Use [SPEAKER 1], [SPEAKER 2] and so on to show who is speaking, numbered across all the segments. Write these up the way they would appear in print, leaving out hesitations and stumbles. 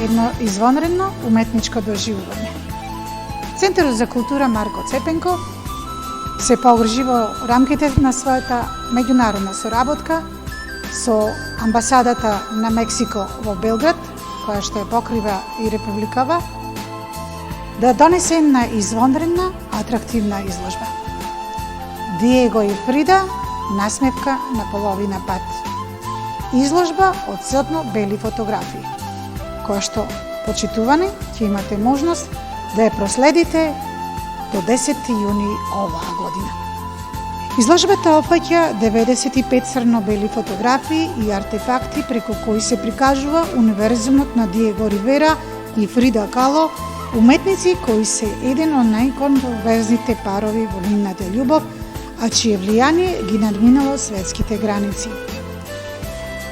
[SPEAKER 1] едно извонредно уметничко доживување. Центарот за култура Марко Цепенко се погрижи во рамките на својата меѓународна соработка со амбасадата на Мексико во Белград, која што ја покрива и републикава, да донесе една извонредна, атрактивна изложба. Диего и Фрида, насмевка на половина пат. Изложба од црно-бели фотографии, која што, почитувани, ќе имате можност да ја проследите до 10 јуни оваа година. Изложбата опфаќа 95 црно-бели фотографии и артефакти преку кои се прикажува универзумот на Диего Ривера и Фрида Кало, уметници кои се еден од најконтроверзните парови во нивната љубов, а чие влијание ги надминало светските граници.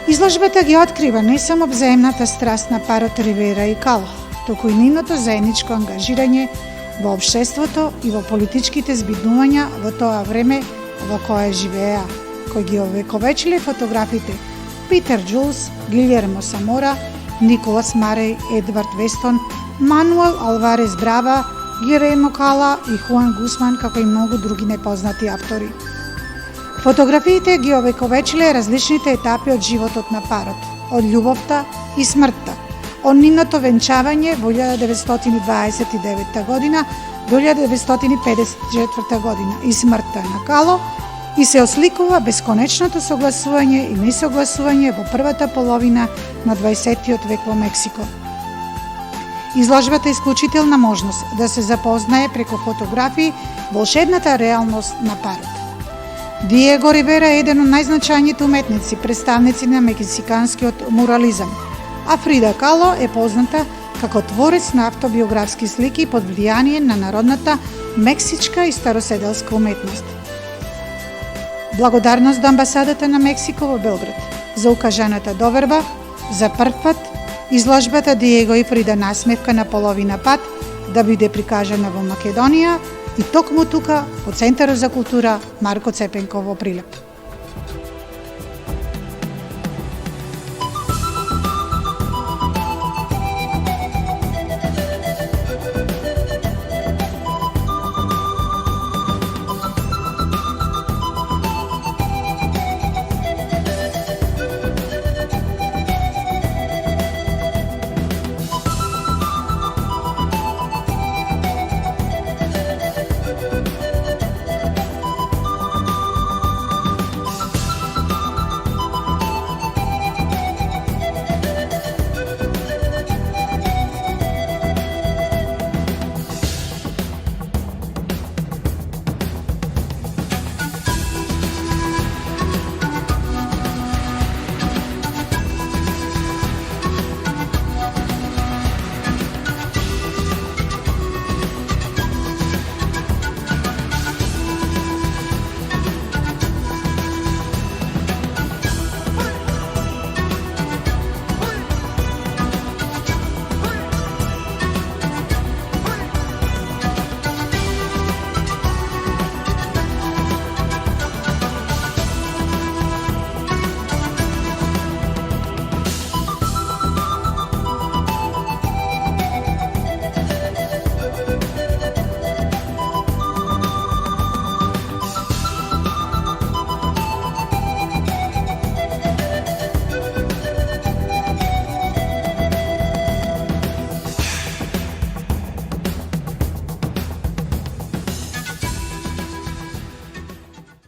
[SPEAKER 1] Изложбата ги открива не само взаемната страст на парот Ривера и Кало, туку и нивното заедничко ангажирање во општеството и во политичките збиднувања во тоа време во кое живееа, кои ги овековечиле фотографите Питер Джулс, Гилермо Самора, Николас Марей, Едвард Вестон, Мануел Алварес Брава, Гиремо Кала и Хуан Гусман, како и многу други непознати автори. Фотографиите ги овековечиле различните етапи од животот на парот, од љубовта и смртта, од нивното венчавање во 1929 година до 1954 година и смртта на Кало, и се осликува бесконечното согласување и несогласување во првата половина на 20 век во Мексико. Изложбата е исклучителна можност да се запознае преку фотографии волшебната реалност на парот. Диего Ривера е еден од најзначајните уметници, представници на мексиканскиот мурализам, а Фрида Кало е позната како творец на автобиографски слики под влијание на народната мексичка и староседелска уметност. Благодарност до амбасадата на Мексико во Белград за укажаната доверба, за прв пат изложбата Диего и Фрида насмевка на половина пат да биде прикажана во Македонија и токму тука во Центарот за култура Марко Цепенко во Прилеп.